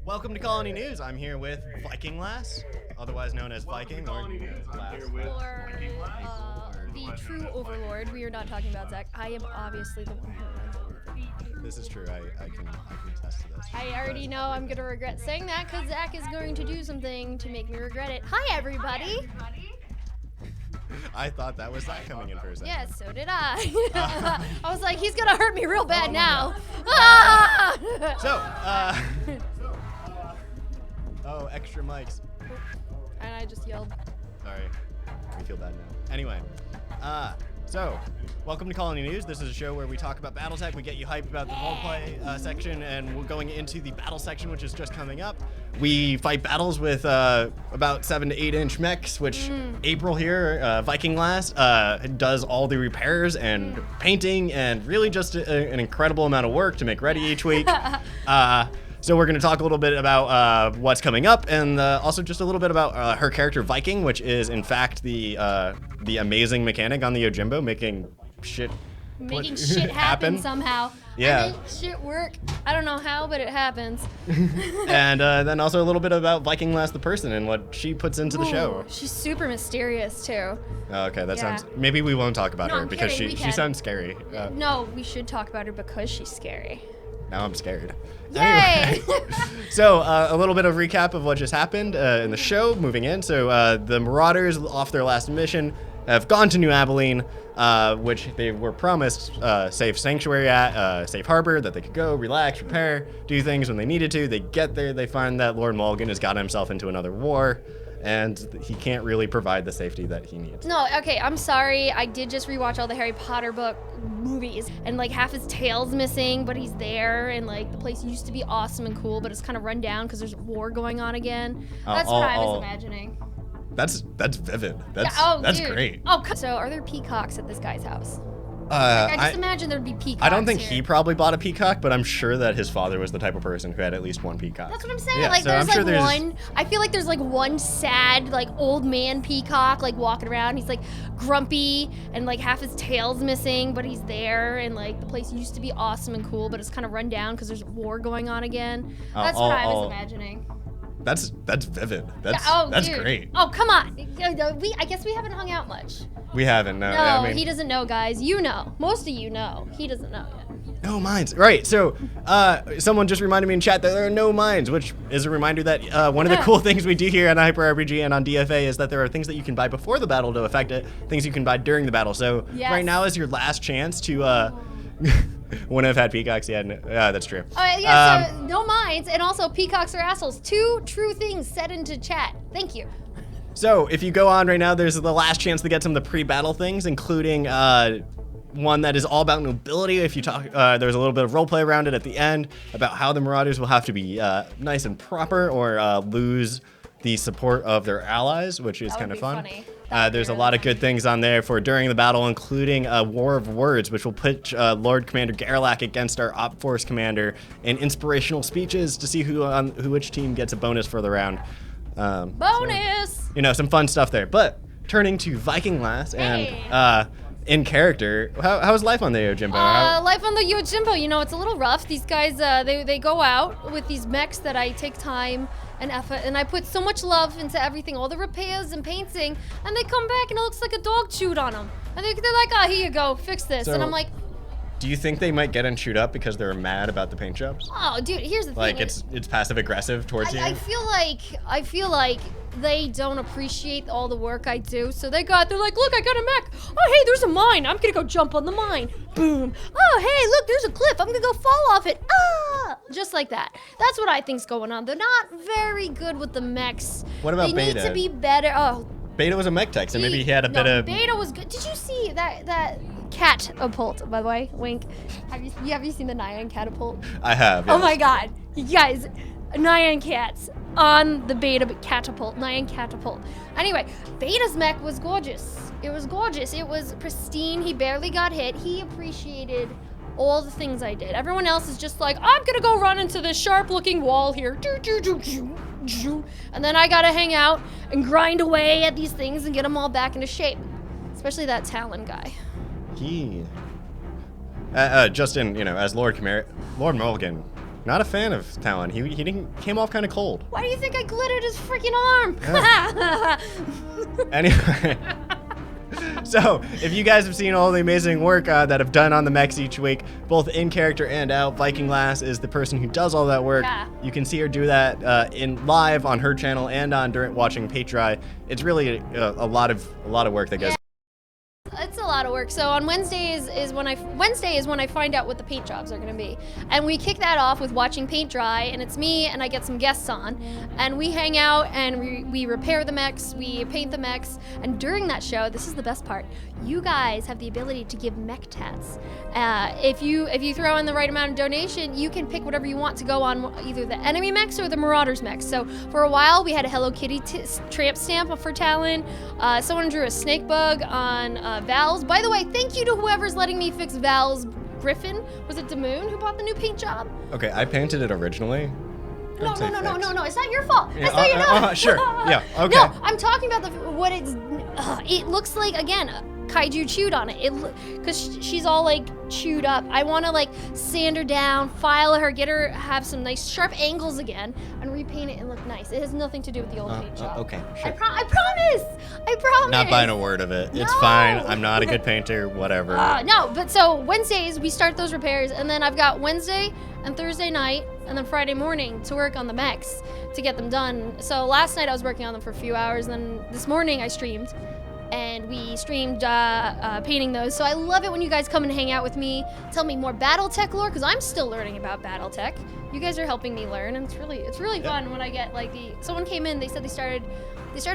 Welcome to Colony News. I'm here with Viking Lass, otherwise known as Viking or Lass. Or the true overlord. We are not talking about Zach. I am obviously the one who runs everything. This is true. I can attest to this. I already know I'm going to regret saying that because Zach is going to do something to make me regret it. Hi, everybody. I thought that was Zach coming in for a second. Yes, so did I. I was like, he's going to hurt me real bad now. Ah! Oh, extra mics. And I just yelled. Sorry. We feel bad now. Anyway, welcome to Colony News. This is a show where we talk about Battletech. We get you hyped about the roleplay section, and we're going into the battle section, which is just coming up. We fight battles with about 7 to 8 inch mechs, which April here, Viking Lass, does all the repairs and painting, and really just an incredible amount of work to make ready each week. So we're going to talk a little bit about what's coming up, and also just a little bit about her character Viking, which is in fact the amazing mechanic on the Yojimbo, making shit happen somehow. Yeah. I make shit work. I don't know how, but it happens. And then also a little bit about Viking Lass the person and what she puts into the show. She's super mysterious too. Okay, that sounds. Maybe we won't talk about No, her I'm because kidding, she sounds scary. No, we should talk about her because she's scary. Now I'm scared. Yay! Anyway, so a little bit of recap of what just happened in the show. Moving in, so the Marauders, off their last mission, have gone to New Abalene, which they were promised safe sanctuary at, safe harbor that they could go, relax, repair, do things when they needed to. They get there, they find that Lord Mulligan has gotten himself into another war, and he can't really provide the safety that he needs. No, okay, I'm sorry. I did just rewatch all the Harry Potter movies, and like half his tail's missing, but he's there, and like the place used to be awesome and cool, but it's kind of run down because there's a war going on again. That's what I was imagining. That's vivid. That's dude. great. Oh, so are there peacocks at this guy's house? I just imagine there'd be peacocks. I don't think here. he probably bought a peacock, but I'm sure that his father was the type of person who had at least one peacock. That's what I'm saying. Yeah, like, so there's I'm sure one. I feel like there's like one sad, like old man peacock, like walking around. He's like grumpy, and like half his tail's missing, but he's there, and like the place used to be awesome and cool, but it's kind of run down because there's a war going on again. That's what I was imagining. That's vivid. That's dude. great. Oh, come on. I guess we haven't hung out much. We haven't. No, No, I mean, he doesn't know, guys. You know. Most of you know. He doesn't know yet. no mines. Right. So, someone just reminded me in chat that there are no mines, which is a reminder that one of the cool things we do here on Hyper RPG and on DFA is that there are things that you can buy before the battle to affect it, things you can buy during the battle. So right now is your last chance to. Wouldn't have had peacocks yet. That's true. So no minds, and also peacocks are assholes. 2 true things said into chat. Thank you. So if you go on right now, there's the last chance to get some of the pre-battle things, including one that is all about nobility. If you talk, there's a little bit of roleplay around it at the end about how the Marauders will have to be nice and proper or lose the support of their allies, which is kind of fun. Funny. There's a lot of good things on there for during the battle, including a War of Words, which will put Lord Commander Garlac against our Op Force Commander, and inspirational speeches to see which team gets a bonus for the round. Bonus! So, some fun stuff there. But turning to Viking Lass and in character, how's life on the Yojimbo? Life on the Yojimbo, it's a little rough. These guys, they go out with these mechs that I take time and effort, and I put so much love into everything, all the repairs and painting, and they come back and it looks like a dog chewed on them. And they're like, here you go, fix this. So, and I'm like, do you think they might get and shoot up because they're mad about the paint jobs? oh, dude, here's the thing. Like it's passive aggressive towards you? I feel like they don't appreciate all the work I do. So they're like, look, I got a mech. Oh, hey, there's a mine. I'm gonna go jump on the mine. Boom. Oh, hey, look, there's a cliff. I'm gonna go fall off it. Ah! Just like that. That's what I think's going on. They're not very good with the mechs. What about Beta? They need to be better. Oh. Beta was a mech tech, so maybe he had a bit of... Beta was good. Did you see that catapult, by the way? Wink. Have you seen the Nyan catapult? I have, yes. Oh my god. You guys, Nyan cats on the Beta catapult. Nyan catapult. Anyway, Beta's mech was gorgeous. It was gorgeous. It was pristine. He barely got hit. He appreciated all the things I did. Everyone else is just like, I'm gonna go run into this sharp-looking wall here. And then I gotta hang out and grind away at these things and get them all back into shape. Especially that Talon guy. Justin, as Lord Mulligan, Not a fan of Talon. He came off kind of cold. Why do you think I glittered his freaking arm? Anyway. So, if you guys have seen all the amazing work that I've done on the mechs each week, both in character and out, Viking Lass is the person who does all that work. Yeah. You can see her do that in live on her channel and on during watching Patreon. It's really a lot of work that goes. It's a lot of work. So on Wednesdays is when I find out what the paint jobs are going to be, and we kick that off with watching paint dry, and it's me and I get some guests on, and we hang out and we repair the mechs, we paint the mechs, and during that show, this is the best part. You guys have the ability to give mech tats. If you throw in the right amount of donation, you can pick whatever you want to go on either the enemy mechs or the Marauders mechs. So for a while, we had a Hello Kitty tramp stamp for Talon. Someone drew a snake bug on Val's. By the way, thank you to whoever's letting me fix Val's Griffin. Was it Damoon who bought the new paint job? Okay, I painted it originally. No, it's not your fault. Yeah, I saw you know. Sure. Yeah. Okay. No, I'm talking about what it's. It looks like again. Kaiju chewed on it. Because she's all like chewed up. I want to like sand her down, file her, get her have some nice sharp angles again, and repaint it and look nice. It has nothing to do with the old paint job. Okay, sure. I promise. Not buying a word of it. It's fine. I'm not a good painter. Whatever. No, but so Wednesdays we start those repairs, and then I've got Wednesday and Thursday night, and then Friday morning to work on the mechs to get them done. So last night I was working on them for a few hours, and then this morning I streamed. And we streamed painting those. So I love it when you guys come and hang out with me, tell me more BattleTech lore, because I'm still learning about BattleTech. You guys are helping me learn, and it's really fun when I get like someone came in, they said they started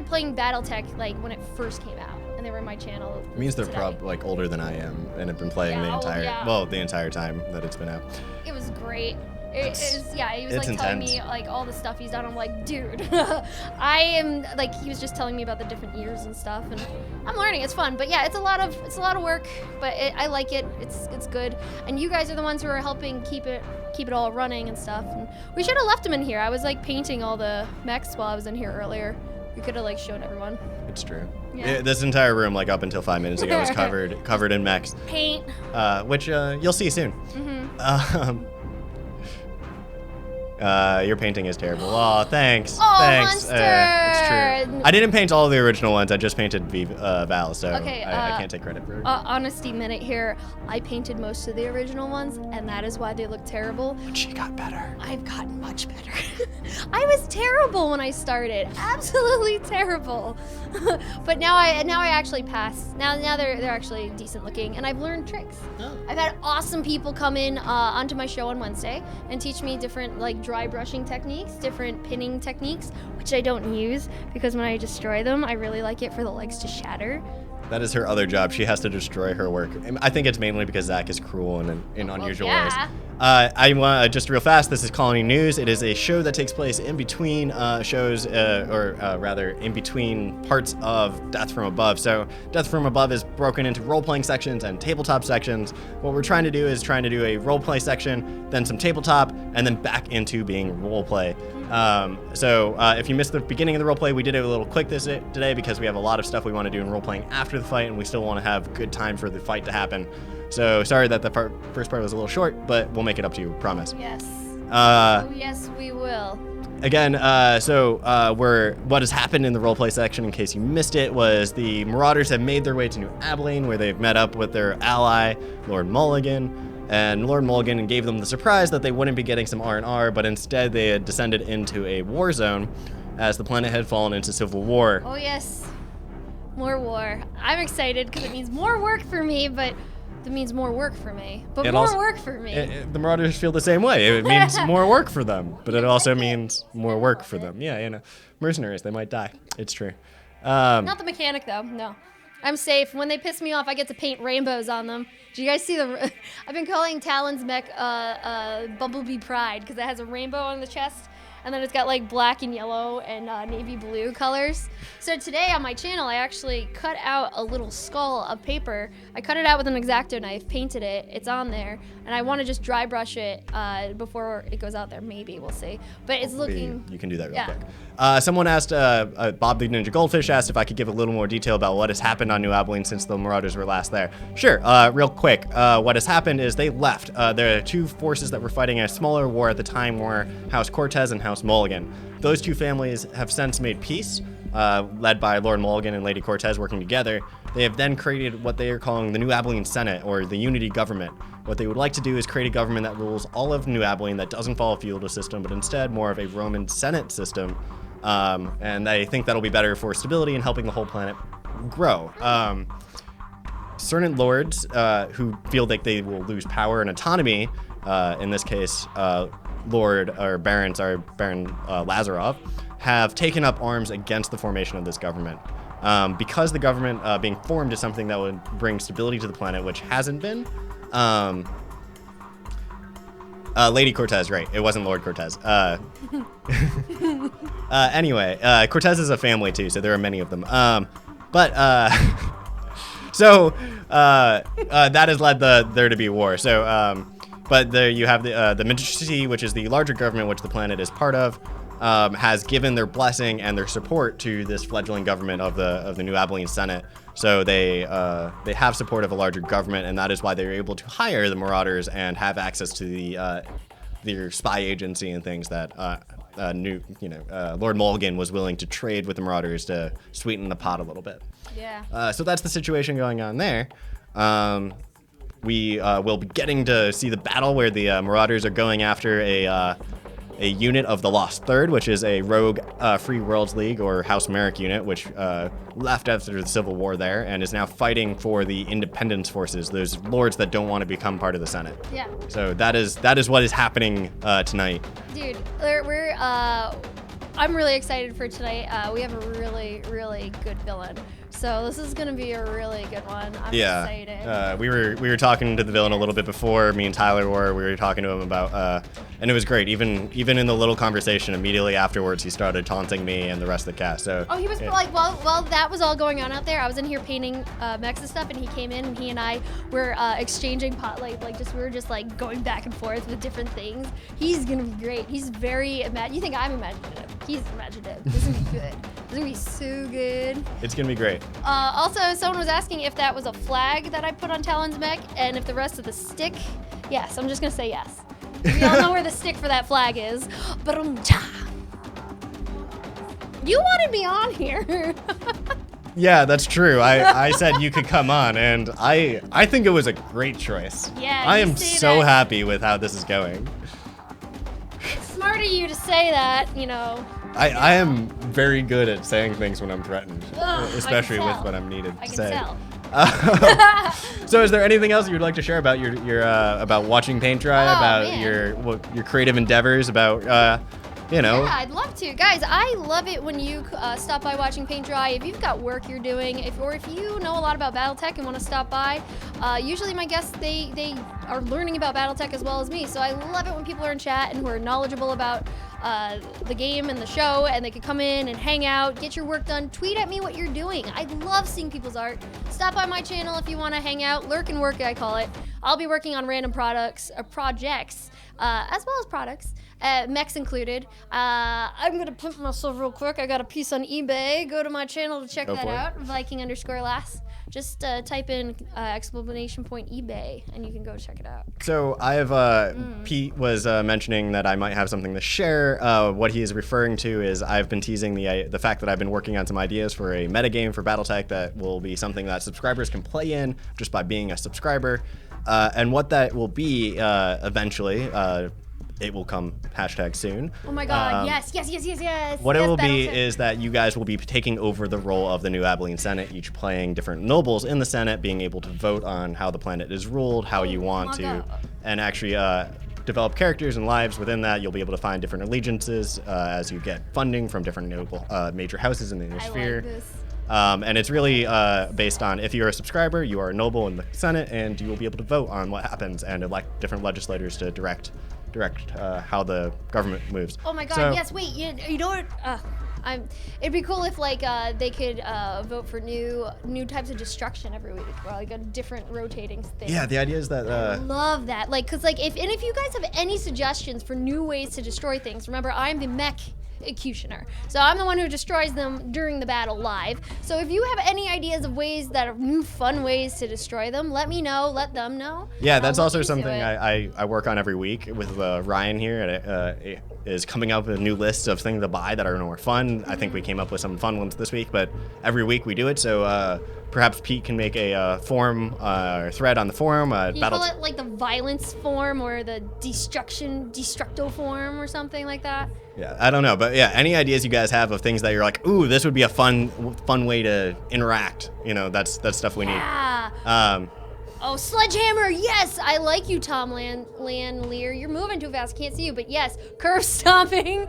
playing BattleTech like when it first came out, and they were in my channel. It means they're probably like older than I am and have been playing the entire time that it's been out. It was great. He was like telling me like all the stuff he's done. I'm like, dude, I am like, he was just telling me about the different years and stuff, and I'm learning. It's fun, but yeah, it's a lot of work, but I like it. It's good, and you guys are the ones who are helping keep it all running and stuff. And we should have left him in here. I was like painting all the mechs while I was in here earlier. We could have like shown everyone. It's true. Yeah. This entire room, like up until 5 minutes ago, was covered in mechs. Paint. Which you'll see soon. Mm-hmm. Your painting is terrible. Oh, thanks. Oh, thanks. Monster! It's true. I didn't paint all of the original ones. I just painted Val, so okay, I can't take credit for it. Honesty minute here. I painted most of the original ones, and that is why they look terrible. But she got better. I've gotten much better. I was terrible when I started. Absolutely terrible. But now I actually pass. Now they're actually decent looking, and I've learned tricks. Oh. I've had awesome people come in onto my show on Wednesday and teach me different like dry brushing techniques, different pinning techniques, which I don't use because when I destroy them, I really like it for the legs to shatter. That is her other job. She has to destroy her work. I think it's mainly because Zach is cruel and in unusual ways. I want just real fast. This is Colony News. It is a show that takes place in between shows, or rather, in between parts of Death from Above. So Death from Above is broken into role-playing sections and tabletop sections. What we're trying to do is do a role-play section, then some tabletop, and then back into being role-play. So if you missed the beginning of the roleplay, we did it a little quick today because we have a lot of stuff we want to do in role-playing after the fight, and we still want to have good time for the fight to happen. So sorry that the first part was a little short, but we'll make it up to you, promise. Yes. Yes, we will. Again, what has happened in the roleplay section, in case you missed it, was the Marauders have made their way to New Abalene, where they've met up with their ally, Lord Mulligan. And Lord Mulligan gave them the surprise that they wouldn't be getting some R&R, but instead they had descended into a war zone as the planet had fallen into civil war. Oh yes, more war. I'm excited because it means more work for me, but it means more work for me. But work for me. The Marauders feel the same way. It means more work for them, but it also means more work for them. Yeah, mercenaries, they might die. It's true. Not the mechanic though, no. I'm safe. When they piss me off, I get to paint rainbows on them. Do you guys see the... I've been calling Talon's mech Bumblebee Pride because it has a rainbow on the chest. and then it's got like black and yellow and navy blue colors. So today on my channel, I actually cut out a little skull of paper. I cut it out with an X-Acto knife, painted it, it's on there, and I want to just dry brush it before it goes out there. Maybe, we'll see. But it's looking... You can do that real quick. Someone asked, Bob the Ninja Goldfish asked if I could give a little more detail about what has happened on New Abalene since the Marauders were last there. Sure, real quick. What has happened is they left. There are two forces that were fighting a smaller war at the time were House Cortez and House Mulligan. Those two families have since made peace, led by Lord Mulligan and Lady Cortez working together. They have then created what they are calling the New Abalene Senate, or the Unity Government. What they would like to do is create a government that rules all of New Abalene that doesn't follow a feudal system, but instead more of a Roman Senate system. And I think that'll be better for stability and helping the whole planet grow. Certain lords who feel like they will lose power and autonomy, in this case, Baron Lazarov, have taken up arms against the formation of this government. Because the government being formed is something that would bring stability to the planet, which hasn't been. Lady Cortez, right? It wasn't Lord Cortez. Anyway, Cortez is a family too, so there are many of them. So that has led there to be war. So, but there you have the Magistracy, which is the larger government, which the planet is part of, has given their blessing and their support to this fledgling government of the New Abalene Senate. So they have support of a larger government, and that is why they're able to hire the Marauders and have access to their spy agency and things that Lord Mulligan was willing to trade with the Marauders to sweeten the pot a little bit. Yeah. So that's the situation going on there. We will be getting to see the battle where the Marauders are going after a unit of the Lost Third, which is a rogue Free Worlds League or House Merrick unit, which left after the Civil War there and is now fighting for the independence forces, those lords that don't want to become part of the Senate. Yeah. So that is what is happening tonight. Dude, I'm really excited for tonight. We have a really, really good villain. So this is gonna be a really good one. I'm excited. We were talking to the villain a little bit before. Me and Tyler we were talking to him about, and it was great. Even in the little conversation immediately afterwards, he started taunting me and the rest of the cast. So. Oh, he was like, while that was all going on out there, I was in here painting mechs and stuff, and he came in and he and I were exchanging we were just like going back and forth with different things. He's gonna be great. He's very you think I'm imaginative? He's imaginative. This is gonna be good. This is gonna be so good. It's gonna be great. Also, someone was asking if that was a flag that I put on Talon's mech, and if the rest of the stick. Yes, I'm just gonna say yes. We all know where the stick for that flag is. You wanted me on here. Yeah, that's true. I said you could come on, and I think it was a great choice. Yeah, I am so happy with how this is going. It's smart of you to say that, I am very good at saying things when I'm threatened, especially with what I'm needed to say. Tell. So, is there anything else you would like to share about your about watching paint dry, about your creative endeavors, about Yeah, I'd love to, guys. I love it when you stop by watching paint dry. If you've got work you're doing, if you know a lot about BattleTech and want to stop by, usually my guests they are learning about BattleTech as well as me. So I love it when people are in chat and who are knowledgeable about the game and the show, and they can come in and hang out, get your work done, tweet at me what you're doing. I love seeing people's art. Stop by my channel if you want to hang out, lurk and work, I call it. I'll be working on random projects, as well as products, mechs included. I'm gonna pimp myself real quick. I got a piece on eBay. Go to my channel to check that out, Viking_Lass. Just type in exclamation point eBay and you can go check it out. So I have, Pete was mentioning that I might have something to share. What he is referring to is I've been teasing the fact that I've been working on some ideas for a metagame for BattleTech that will be something that subscribers can play in just by being a subscriber. And what that will be eventually, it will come #soon. Oh my god, yes. What it will be is that you guys will be taking over the role of the New Abalene Senate, each playing different nobles in the Senate, being able to vote on how the planet is ruled, how you want to, and actually develop characters and lives within that. You'll be able to find different allegiances as you get funding from different noble major houses in the inner sphere. I like this. And it's really based on if you're a subscriber, you are a noble in the Senate, and you will be able to vote on what happens and elect different legislators to direct direct how the government moves. Oh my God! So, Yes. Wait. You know what? It'd be cool if like they could vote for new types of destruction every week, or like a different rotating thing. yeah, the idea is that Love that. Like, cause like if you guys have any suggestions for new ways to destroy things, remember I'm the mech executioner, so I'm the one who destroys them during the battle live. So if you have any ideas of ways that are new fun ways to destroy them, let me know. Let them know. yeah, that's I'll also look into something it. I work on every week with Ryan here. And, is coming up with a new list of things to buy that are more fun. I think we came up with some fun ones this week, but every week we do it. So perhaps Pete can make a forum or thread on the forum. Can you call it like the violence form or the destructo form or something like that? Yeah, I don't know, but yeah, any ideas you guys have of things that you're like, ooh, this would be a fun way to interact. You know, that's stuff we need. Yeah. Oh, Sledgehammer, yes! I like you, Tom Lear. You're moving too fast, can't see you, but yes. Curve stomping,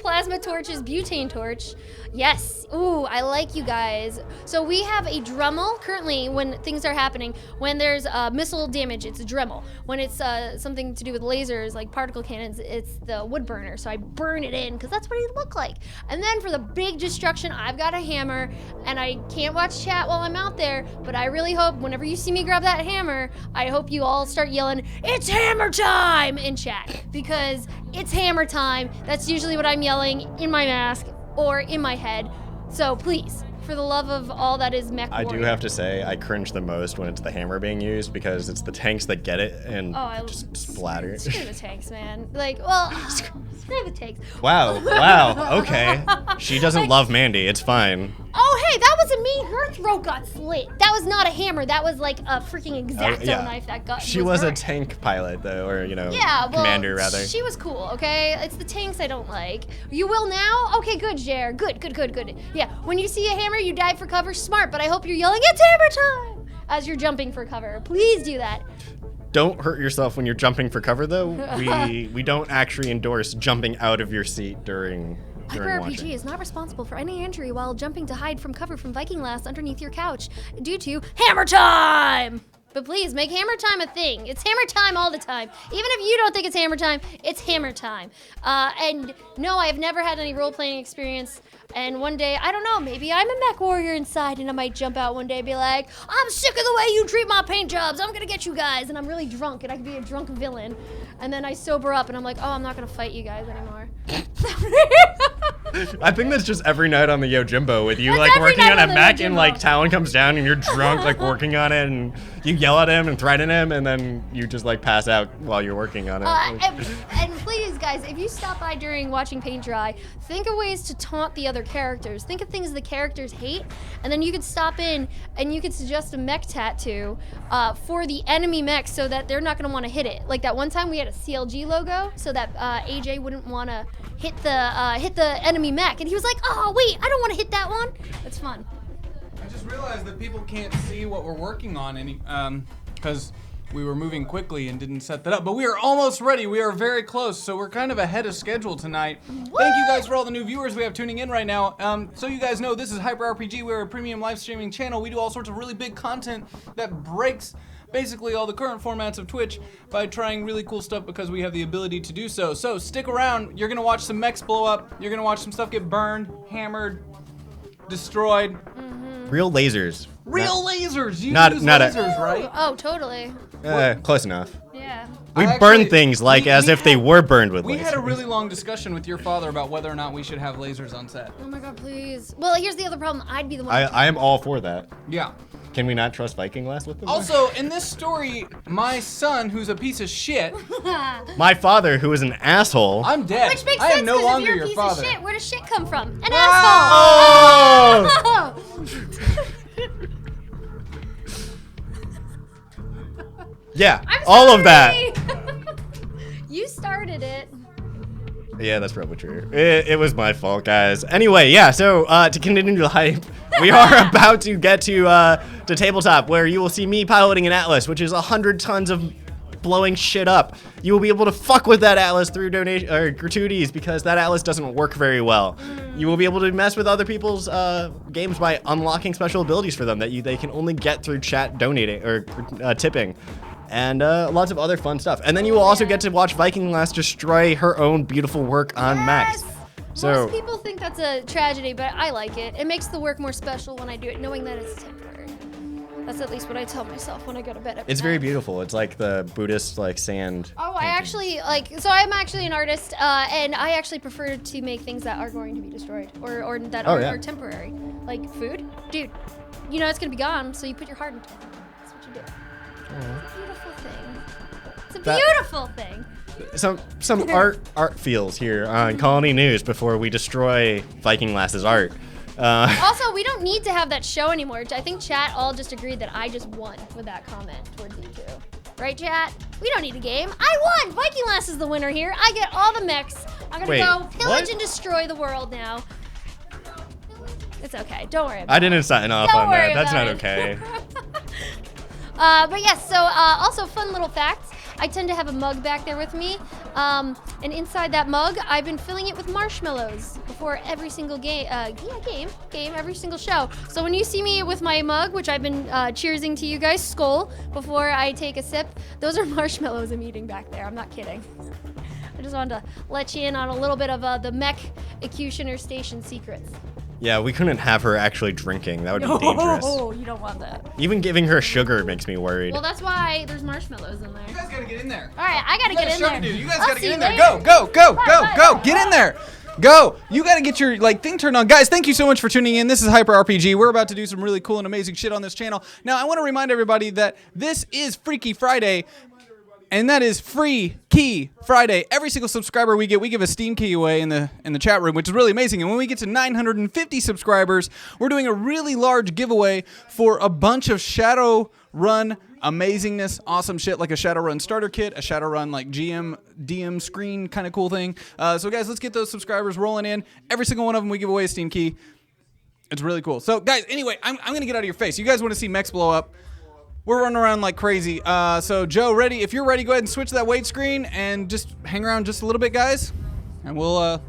plasma torches, butane torch. Yes. Ooh, I like you guys. So we have a Dremel currently when things are happening. When there's missile damage, it's a Dremel. When it's something to do with lasers, like particle cannons, it's the wood burner. So I burn it in, because that's what it look like. And then for the big destruction, I've got a hammer, and I can't watch chat while I'm out there, but I really hope whenever you see me grab that hammer, I hope you all start yelling, "It's hammer time!" in chat, because it's hammer time. That's usually what I'm yelling in my mask or in my head. So please, for the love of all that is mech I do warrior. have to say, I cringe the most when it's the hammer being used, because it's the tanks that get it and just splatter. Screw the tanks, man. Like, well, screw the tanks. Wow, okay. She doesn't love Mandy, it's fine. Oh, hey, that wasn't me. Her throat got slit. That was not a hammer. That was like a freaking X-Acto knife that got. She was a hurt. tank pilot, though, or, Yeah, well, commander, rather. She was cool, okay? It's the tanks I don't like. You will now? Okay, good, Jer. Good. Yeah, when you see a hammer, you dive for cover. Smart, but I hope you're yelling, "It's hammer time!" as you're jumping for cover. Please do that. Don't hurt yourself when you're jumping for cover, though. We don't actually endorse jumping out of your seat during HyperRPG watching. is not responsible for any injury while jumping to hide from cover from Viking Lass underneath your couch due to hammer time! But please, make hammer time a thing. It's hammer time all the time. Even if you don't think it's hammer time, it's hammer time. And no, I have never had any role-playing experience. And one day, I don't know, maybe I'm a mech warrior inside, and I might jump out one day and be like, "I'm sick of the way you treat my paint jobs. I'm gonna get you guys." And I'm really drunk, and I could be a drunk villain. And then I sober up, and I'm like, "Oh, I'm not gonna fight you guys anymore." I think that's just every night on the Yojimbo with you, That's like every working night on a on the mech, and Yojimbo. like Talon comes down and you're drunk, like working on it, and you yell at him and threaten him, and then you just like pass out while you're working on it. And please, guys, if you stop by during watching paint dry, think of ways to taunt the other characters. Think of things the characters hate, and then you could stop in and you could suggest a mech tattoo for the enemy mech so that they're not going to want to hit it. Like that one time we had a CLG logo so that AJ wouldn't want to hit the enemy mech, and he was like, "Oh wait, I don't want to hit that one." It's fun. I just realized that people can't see what we're working on because we were moving quickly and didn't set that up. But we are almost ready. We are very close, so we're kind of ahead of schedule tonight. What? Thank you guys for all the new viewers we have tuning in right now. So you guys know, this is HyperRPG. We're a premium live streaming channel. We do all sorts of really big content that breaks basically all the current formats of Twitch by trying really cool stuff because we have the ability to do so. So stick around. You're gonna watch some mechs blow up. You're gonna watch some stuff get burned, hammered, destroyed. Real lasers. Real lasers. You not- use not a- lasers, right? Oh, totally. Close enough. Yeah. We I burn actually- things like we as if they had- were burned with We lasers. had a really long discussion with your father about whether or not we should have lasers on set. Oh my God, please. Well, here's the other problem. I'd be the one. I am all for that. Yeah. Can we not trust Viking Lass with them? Also, in this story, my son, who's a piece of shit, My father, who is an asshole. I'm dead. Which makes I sense am no because if longer you're a your piece father. of shit, where does shit come from? An Oh! asshole. Yeah, I'm all of that. sorry. You started it. Yeah, that's probably true. It was my fault, guys. Anyway, yeah, so to continue the hype, we are about to get to tabletop, where you will see me piloting an Atlas, which is 100 tons of blowing shit up. You will be able to fuck with that Atlas through donation or gratuities, because that Atlas doesn't work very well. You will be able to mess with other people's games by unlocking special abilities for them that they can only get through chat donating or tipping. and lots of other fun stuff. And then you will also get to watch Viking Lass destroy her own beautiful work on mechs. So most people think that's a tragedy, but I like it. It makes the work more special when I do it, knowing that it's temporary. That's at least what I tell myself when I go to bed. It's very beautiful. It's like the Buddhist like sand. Oh, I painting. actually like. So I'm actually an artist, and I actually prefer to make things that are going to be destroyed or that are temporary, like food. Dude, you know it's gonna be gone, so you put your heart into it. That's what you do. It's a beautiful thing. It's a beautiful thing. Some art feels here on Colony News before we destroy Viking Lass's art. Also, we don't need to have that show anymore. I think chat all just agreed that I just won with that comment towards you two. Right, chat? We don't need a game. I won! Viking Lass is the winner here. I get all the mechs. I'm gonna go pillage and destroy the world now. It's okay. Don't worry about it. I didn't sign off on that. That's not okay. But yes, so also fun little facts. I tend to have a mug back there with me, and inside that mug, I've been filling it with marshmallows before every single game, every single show. So when you see me with my mug, which I've been cheersing to you guys, Skull, before I take a sip, those are marshmallows I'm eating back there. I'm not kidding. I just wanted to let you in on a little bit of the mech executioner station secrets. Yeah, we couldn't have her actually drinking. That would be dangerous. Oh, you don't want that. Even giving her sugar makes me worried. Well, that's why there's marshmallows in there. You guys gotta get in there. All right, I gotta get in there. You guys I'll gotta see get in you there. later. Go. Get in there. Go. You gotta get your thing turned on. Guys, thank you so much for tuning in. This is Hyper RPG. We're about to do some really cool and amazing shit on this channel. Now, I want to remind everybody that this is Freaky Friday. And that is Free Key Friday. Every single subscriber we give a Steam key away in the chat room, which is really amazing. And when we get to 950 subscribers, we're doing a really large giveaway for a bunch of Shadowrun amazingness, awesome shit, like a Shadowrun starter kit, a Shadowrun like DM screen kind of cool thing. So guys, let's get those subscribers rolling in. Every single one of them we give away a Steam key. It's really cool. So guys, anyway, I'm gonna get out of your face. You guys want to see mechs blow up? We're running around like crazy. So Joe, ready? If you're ready, go ahead and switch that weight screen and just hang around just a little bit, guys. And we'll